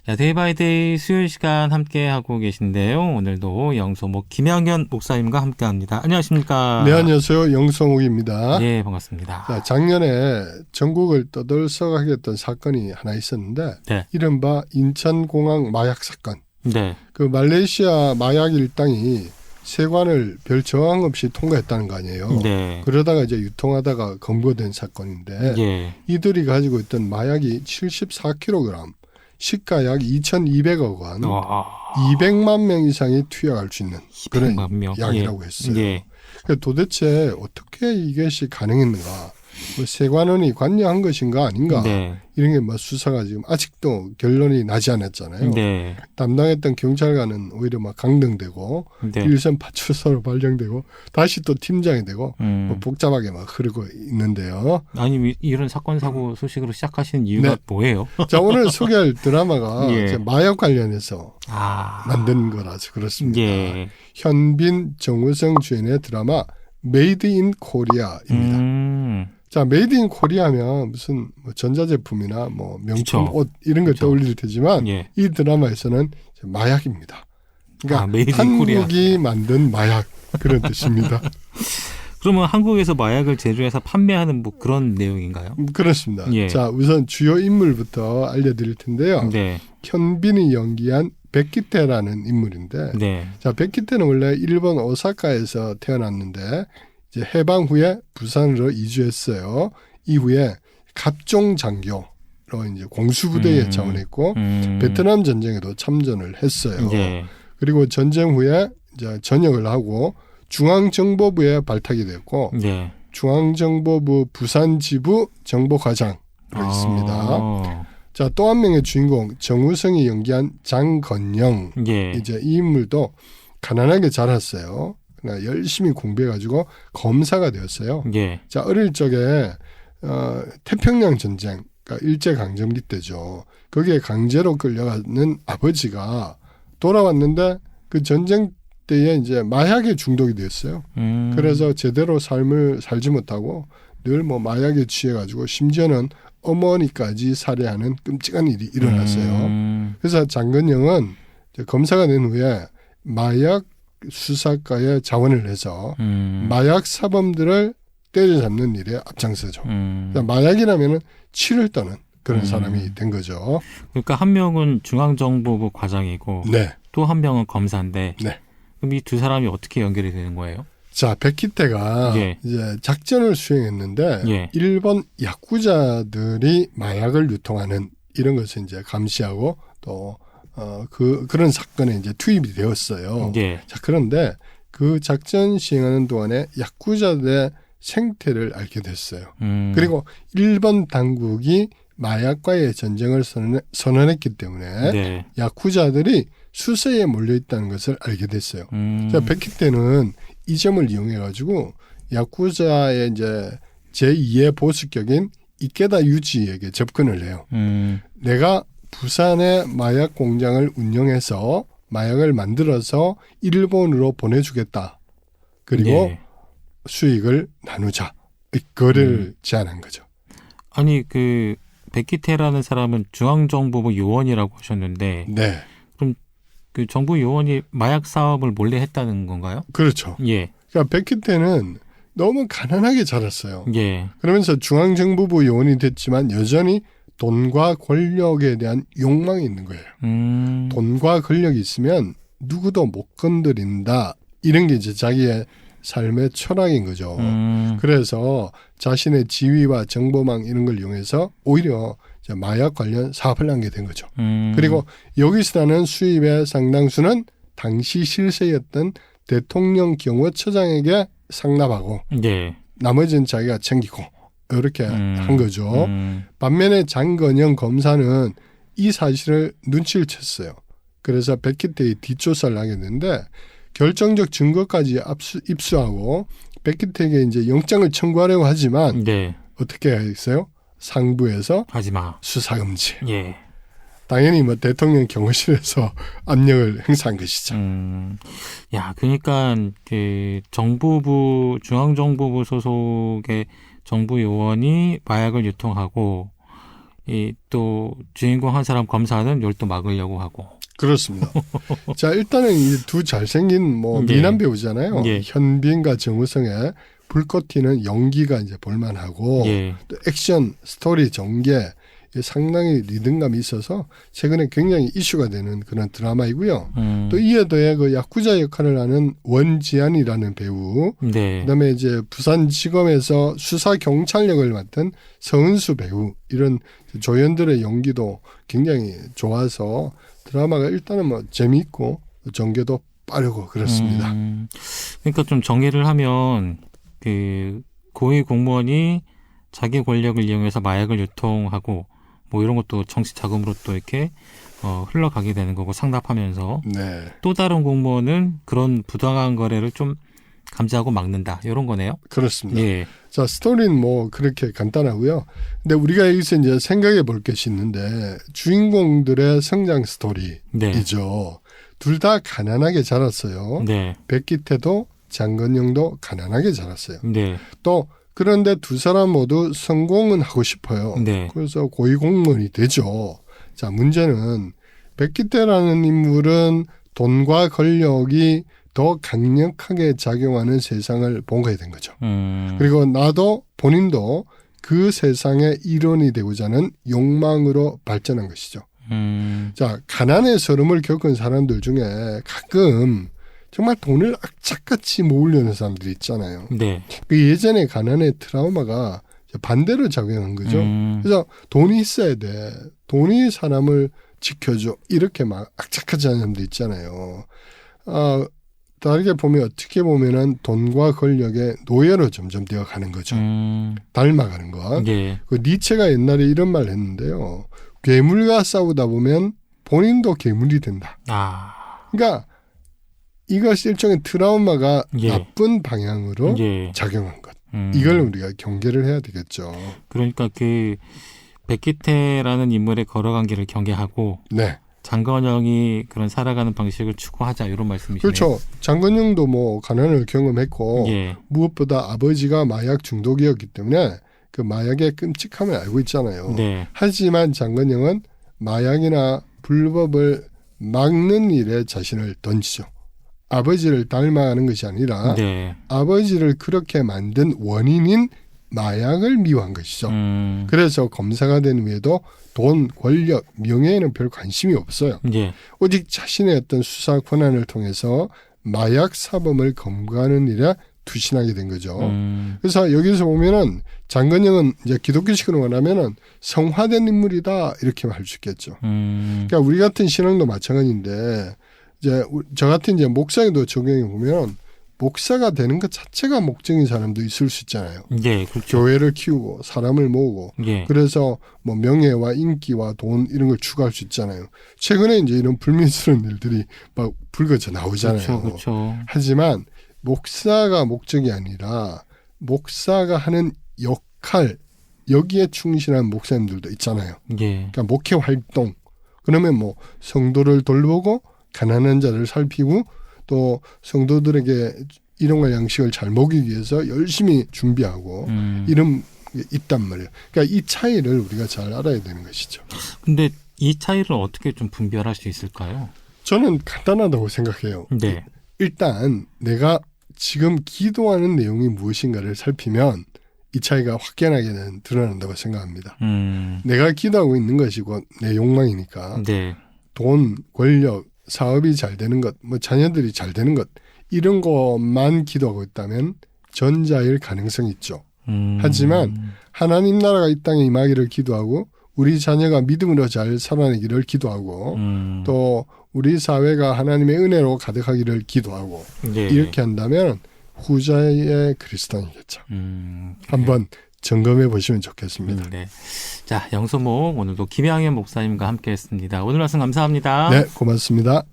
자, 데이바이데이 수요일 시간 함께 하고 계신데요. 오늘도 영성목 김양현 목사님과 함께 합니다. 안녕하십니까? 네, 안녕하세요. 영성욱입니다. 네, 반갑습니다. 자, 작년에 전국을 떠들썩하게 했던 사건이 하나 있었는데 네. 이른바 인천공항 마약 사건. 네. 그 말레이시아 마약 일당이 세관을 별 저항 없이 통과했다는 거 아니에요. 네. 그러다가 이제 유통하다가 검거된 사건인데 예. 이들이 가지고 있던 마약이 74kg, 시가 약 2,200억 원, 200만 명 이상이 투약할 수 있는 그런 200만 명. 약이라고 예. 했어요. 예. 도대체 어떻게 이것이 가능했는가? 뭐 세관원이 관여한 것인가 아닌가? 네. 이런 게 뭐 수사가 지금 아직도 결론이 나지 않았잖아요. 네. 담당했던 경찰관은 오히려 막 강등되고 네. 일선 파출소로 발령되고 다시 또 팀장이 되고 뭐 복잡하게 막 흐르고 있는데요. 아니, 이런 사건 사고 소식으로 시작하신 이유가 네. 뭐예요? 자, 오늘 소개할 드라마가 예. 이제 마약 관련해서 만든 거라서 그렇습니다. 예. 현빈, 정우성 주연의 드라마 메이드 인 코리아입니다. 자, 메이드 인 코리아면 무슨 뭐 전자제품이나 뭐 명품 그쵸. 옷 이런 걸 그쵸. 떠올릴 테지만 예. 이 드라마에서는 마약입니다. 그러니까 메이드 인 한국이 코리아. 만든 마약 그런 뜻입니다. 그러면 한국에서 마약을 제조해서 판매하는 뭐 그런 내용인가요? 그렇습니다. 예. 자, 우선 주요 인물부터 알려드릴 텐데요. 네. 현빈이 연기한 백기태라는 인물인데 네. 자, 백기태는 원래 일본 오사카에서 태어났는데 이제 해방 후에 부산으로 이주했어요. 이후에 갑종 장교로 이제 공수부대에 자원했고 베트남 전쟁에도 참전을 했어요. 네. 그리고 전쟁 후에 이제 전역을 하고 중앙정보부에 발탁이 됐고 네. 중앙정보부 부산지부 정보과장으로 있습니다. 자, 또 한 명의 주인공 정우성이 연기한 장건영. 예. 이제 이 인물도 가난하게 자랐어요. 그러나 열심히 공부해가지고 검사가 되었어요. 예. 자, 어릴 적에 태평양 전쟁, 그러니까 일제강점기 때죠. 거기에 강제로 끌려가는 아버지가 돌아왔는데 그 전쟁 때에 이제 마약에 중독이 됐어요. 그래서 제대로 삶을 살지 못하고 늘 뭐 마약에 취해가지고 심지어는 어머니까지 살해하는 끔찍한 일이 일어났어요. 그래서 장건영은 검사가 된 후에 마약 수사과에 자원을 해서 마약 사범들을 때려잡는 일에 앞장서죠. 그러니까 마약이라면은 치를 떠는 그런 사람이 된 거죠. 그러니까 한 명은 중앙정보부 과장이고 네. 또 한 명은 검사인데 네. 그럼 이 두 사람이 어떻게 연결이 되는 거예요? 자, 백희태가 예. 이제 작전을 수행했는데 예. 일본 야쿠자들이 마약을 유통하는 이런 것을 이제 감시하고 또 그런 사건에 이제 투입이 되었어요. 예. 자, 그런데 그 작전 시행하는 동안에 야쿠자들의 생태를 알게 됐어요. 그리고 일본 당국이 마약과의 전쟁을 선언했기 때문에 네. 야쿠자들이 수세에 몰려있다는 것을 알게 됐어요. 자, 백희태는 이 점을 이용해가지고 야쿠자의 이제 제2의 보수격인 이케다 유지에게 접근을 해요. 내가 부산의 마약 공장을 운영해서 마약을 만들어서 일본으로 보내주겠다. 그리고 예. 수익을 나누자. 거래를 제안한 거죠. 아니 그 백기태라는 사람은 중앙정보부 요원이라고 하셨는데 네, 그 정부 요원이 마약 사업을 몰래 했다는 건가요? 그렇죠. 예. 그러니까 백희태는 너무 가난하게 자랐어요. 예. 그러면서 중앙정보부 요원이 됐지만 여전히 돈과 권력에 대한 욕망이 있는 거예요. 돈과 권력이 있으면 누구도 못 건드린다. 이런 게 이제 자기의 삶의 철학인 거죠. 그래서 자신의 지위와 정보망 이런 걸 이용해서 오히려 이제 마약 관련 사업을 하게 된 거죠. 그리고 여기서 나는 수입의 상당수는 당시 실세였던 대통령 경호처장에게 상납하고 예. 나머지는 자기가 챙기고 이렇게 한 거죠. 반면에 장건영 검사는 이 사실을 눈치를 챘어요. 그래서 백희태의 뒷조사를 하게 됐는데 결정적 증거까지 입수하고 백희태에게 이제 영장을 청구하려고 하지만 네. 어떻게 했어요? 상부에서 하지마. 수사금지. 예. 당연히 뭐 대통령 경호실에서 압력을 행사한 것이죠. 야, 그러니까 그 정보부 중앙정보부 소속의 정부 요원이 마약을 유통하고 이 또 주인공 한 사람 검사는 이걸 또 막으려고 하고. 그렇습니다. 자, 일단은 이 두 잘생긴 뭐 예. 미남 배우잖아요. 예. 현빈과 정우성의 불꽃 튀는 연기가 이제 볼만하고 예. 또 액션, 스토리, 전개 상당히 리듬감이 있어서 최근에 굉장히 이슈가 되는 그런 드라마이고요. 또 이에 더해 그 야쿠자 역할을 하는 원지안이라는 배우, 네. 그다음에 이제 부산지검에서 수사 경찰력을 맡은 서은수 배우 이런 조연들의 연기도 굉장히 좋아서 드라마가 일단은 뭐 재미있고 전개도 빠르고 그렇습니다. 그러니까 좀 정리를 하면 그 고위 공무원이 자기 권력을 이용해서 마약을 유통하고 뭐 이런 것도 정치 자금으로 또 이렇게 흘러가게 되는 거고 상납하면서 네, 또 다른 공무원은 그런 부당한 거래를 좀 감지하고 막는다 이런 거네요. 그렇습니다. 예. 자, 스토리는 뭐 그렇게 간단하고요. 근데 우리가 여기서 이제 생각해 볼 것이 있는데 주인공들의 성장 스토리이죠. 네. 둘 다 가난하게 자랐어요. 네. 백기태도 장건영도 가난하게 자랐어요. 네. 또 그런데 두 사람 모두 성공은 하고 싶어요. 네. 그래서 고위공무원이 되죠. 자, 문제는 백기태라는 인물은 돈과 권력이 더 강력하게 작용하는 세상을 본거야 된 거죠. 그리고 나도 본인도 그 세상의 일원이 되고자 하는 욕망으로 발전한 것이죠. 자, 가난의 서름을 겪은 사람들 중에 가끔 정말 돈을 악착같이 모으려는 사람들이 있잖아요. 네. 그 예전에 가난의 트라우마가 반대로 작용한 거죠. 그래서 돈이 있어야 돼. 돈이 사람을 지켜줘. 이렇게 막 악착하지 않은 사람들 있잖아요. 다르게 보면 어떻게 보면은 돈과 권력의 노예로 점점 되어가는 거죠. 닮아가는 것. 네. 그 니체가 옛날에 이런 말을 했는데요. 괴물과 싸우다 보면 본인도 괴물이 된다. 아. 그러니까 이것이 일종의 트라우마가 예. 나쁜 방향으로 예. 작용한 것. 이걸 우리가 경계를 해야 되겠죠. 그러니까 그 백기태라는 인물의 걸어간 길을 경계하고 네. 장건영이 그런 살아가는 방식을 추구하자 이런 말씀이시네요. 그렇죠. 장건영도 뭐 가난을 경험했고 예. 무엇보다 아버지가 마약 중독이었기 때문에 그 마약의 끔찍함을 알고 있잖아요. 네. 하지만 장건영은 마약이나 불법을 막는 일에 자신을 던지죠. 아버지를 닮아가는 것이 아니라 네. 아버지를 그렇게 만든 원인인 마약을 미워한 것이죠. 그래서 검사가 된 후에도 돈, 권력, 명예에는 별 관심이 없어요. 예. 오직 자신의 어떤 수사 권한을 통해서 마약 사범을 검거하는 일에 투신하게 된 거죠. 그래서 여기서 보면은 장건영은 이제 기독교식으로 말하면은 성화된 인물이다 이렇게 할 수 있겠죠. 그러니까 우리 같은 신앙도 마찬가지인데 이제 저 같은 이제 목사에도 적용해 보면 목사가 되는 것 자체가 목적인 사람도 있을 수 있잖아요. 예, 그렇죠. 교회를 키우고 사람을 모으고 예. 그래서 뭐 명예와 인기와 돈 이런 걸 추구할 수 있잖아요. 최근에 이제 이런 불미스러운 일들이 막 불거져 나오잖아요. 그렇죠, 그렇죠. 하지만 목사가 목적이 아니라 목사가 하는 역할 여기에 충실한 목사님들도 있잖아요. 예. 그러니까 목회 활동 그러면 뭐 성도를 돌보고 가난한 자를 살피고 또 성도들에게 일용할 양식을 잘 먹이기 위해서 열심히 준비하고 이런 게 있단 말이에요. 그러니까 이 차이를 우리가 잘 알아야 되는 것이죠. 근데 이 차이를 어떻게 좀 분별할 수 있을까요? 저는 간단하다고 생각해요. 네. 일단 내가 지금 기도하는 내용이 무엇인가를 살피면 이 차이가 확연하게 드러난다고 생각합니다. 내가 기도하고 있는 것이 곧 내 욕망이니까 네. 돈, 권력, 사업이 잘 되는 것, 뭐 자녀들이 잘 되는 것 이런 것만 기도하고 있다면 전자일 가능성이 있죠. 하지만 하나님 나라가 이 땅에 임하기를 기도하고 우리 자녀가 믿음으로 잘 살아내기를 기도하고 또 우리 사회가 하나님의 은혜로 가득하기를 기도하고 예. 이렇게 한다면 후자의 그리스도인이겠죠. 한번 점검해 보시면 좋겠습니다. 네. 자, 영소목 오늘도 김양현 목사님과 함께했습니다. 오늘 말씀 감사합니다. 네, 고맙습니다.